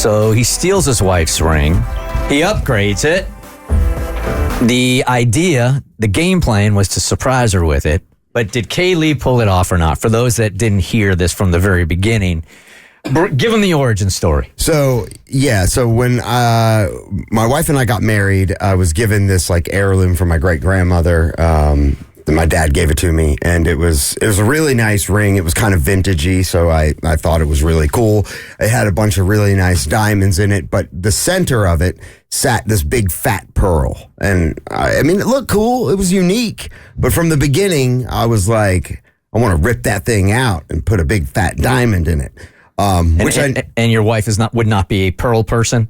So he steals his wife's ring. He upgrades it. The idea, the game plan was to surprise her with it. But did Kaylee pull it off or not? For those that didn't hear this from the very beginning, give them the origin story. So when my wife and I got married, I was given this like heirloom from my great grandmother. My dad gave it to me, and it was a really nice ring. It was kind of vintagey, so I thought it was really cool. It had a bunch of really nice diamonds in it, but the center of it sat this big fat pearl. And I mean, it looked cool. It was unique. But from the beginning, I was like, I want to rip that thing out and put a big fat diamond in it. And your wife would not be a pearl person?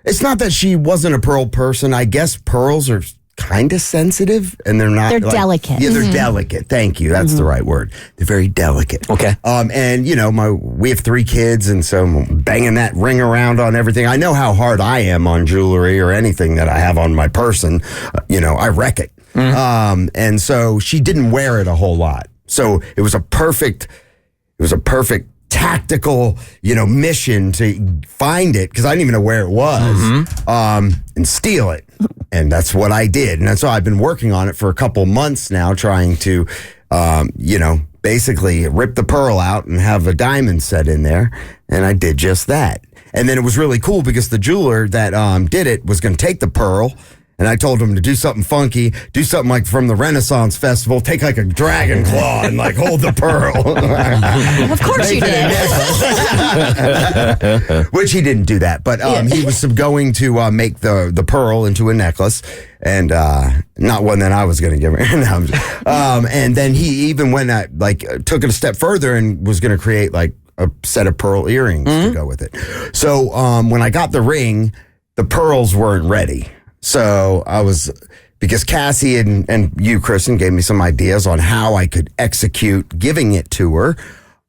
It's not that she wasn't a pearl person. I guess pearls are kind of sensitive, and they're not. They're delicate. Yeah, they're delicate. Thank you. That's the right word. They're very delicate. Okay. And we have 3 kids, and so I'm banging that ring around on everything. I know how hard I am on jewelry or anything that I have on my person. I wreck it. And so she didn't wear it a whole lot. So it was a perfect tactical, mission to find it, because I didn't even know where it was, and steal it. And that's what I did. And so I've been working on it for a couple months now, trying to, basically rip the pearl out and have a diamond set in there. And I did just that. And then it was really cool because the jeweler that did it was going to take the pearl. And I told him to do something funky, do something like from the Renaissance Festival, take like a dragon claw and like hold the pearl. Of course you did. Which he didn't do that, but he was going to make the pearl into a necklace, and not one that I was going to give her. And then he even went took it a step further and was going to create like a set of pearl earrings to go with it. So when I got the ring, the pearls weren't ready. So because Cassie and you, Kristen, gave me some ideas on how I could execute giving it to her.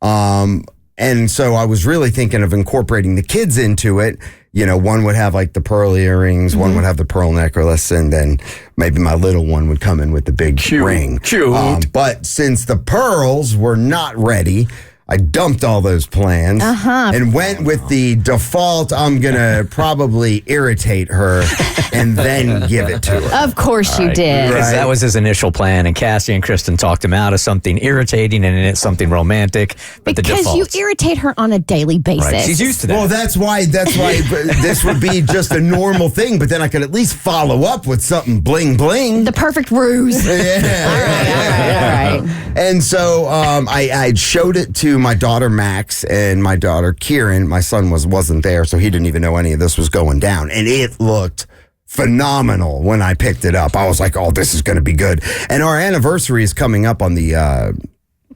And so I was really thinking of incorporating the kids into it. One would have like the pearl earrings, one would have the pearl necklace, and then maybe my little one would come in with the big ring. Cute. But since the pearls were not ready, I dumped all those plans and went with the default, I'm going to probably irritate her and then give it to her. Of course you did. Because that was his initial plan, and Cassie and Kristen talked him out of something irritating and it's something romantic. But because you irritate her on a daily basis. Right. She's used to that. Well, that's why this would be just a normal thing, but then I could at least follow up with something bling bling. The perfect ruse. Yeah. All right. And so I showed it to my daughter Max and my daughter Kieran. My son wasn't there, so he didn't even know any of this was going down. And it looked phenomenal when I picked it up. I was like, oh, this is going to be good. And our anniversary is coming up on the...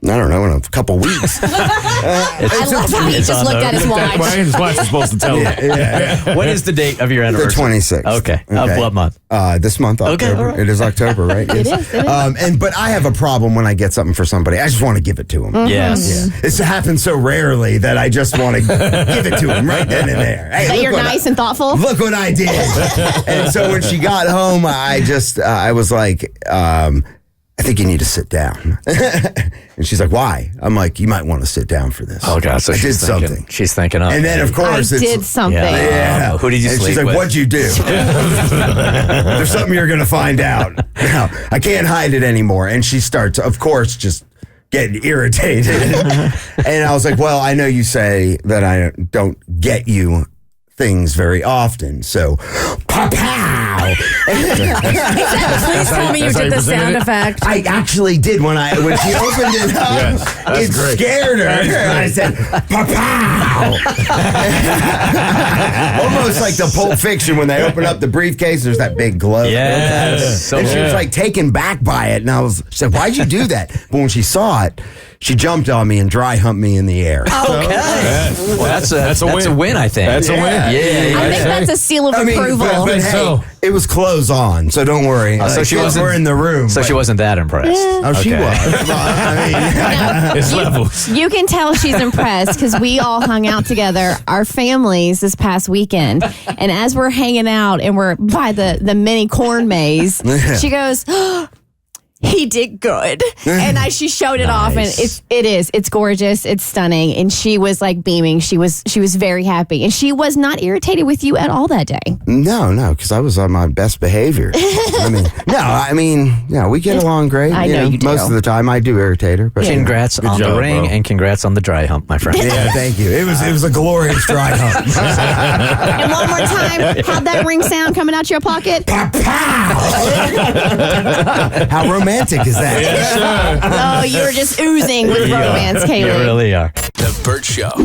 I don't know, in a couple weeks. I love how he just looked at his watch. His watch is supposed to tell him. Yeah. When is the date of your anniversary? The 26th. Okay. Of what month? This month, October. Okay, all right. It is October, right? It is. But I have a problem when I get something for somebody. I just want to give it to them. Yes. Yeah. It's happened so rarely that I just want to give it to them right then and there. Hey, That you're nice and thoughtful? Look what I did. And so when she got home, I was like, I think you need to sit down. And she's like, why? I'm like, you might want to sit down for this. Oh, God. So I did something. She's thinking of And then, of course, I did something. Yeah. Who did you and sleep she's like, with? what'd you do? There's something you're going to find out. Now, I can't hide it anymore. And she starts, of course, just getting irritated. And I was like, well, I know you say that I don't get you things very often. So, pow! Please tell me you did the sound effect. I actually did when she opened it up. Yes, that's it great. scared her. I said, pow! Almost like the Pulp Fiction when they open up the briefcase, there's that big glow. Yes. So And she was like taken back by it. And she said, why'd you do that? But when she saw it, she jumped on me and dry humped me in the air. Okay. Yes. Well, that's a win, I think. That's a win. Yeah. I think that's a seal of approval. But hey, so. it was clothes on, so don't worry. So she wasn't were in the room. So she wasn't that impressed. Oh, she Okay. was. I mean, It's levels. You can tell she's impressed because we all hung out together, our families, this past weekend. And as we're hanging out and we're by the mini corn maze, she goes, he did good. And she showed it off, and it's gorgeous, it's stunning. And she was like beaming. She was very happy, and she was not irritated with you at all that day. No, because I was on my best behavior. We get along great. I know you do. Most of the time, I do irritate her. But Congrats on the job, ring, bro. and congrats on the dry hump, my friend. yeah, thank you. It was a glorious dry hump. And one more time, how'd that ring sound coming out your pocket? Pow, pow. How romantic is that? Oh, you were just oozing with romance, Kaylee. You really are. The Bert Show.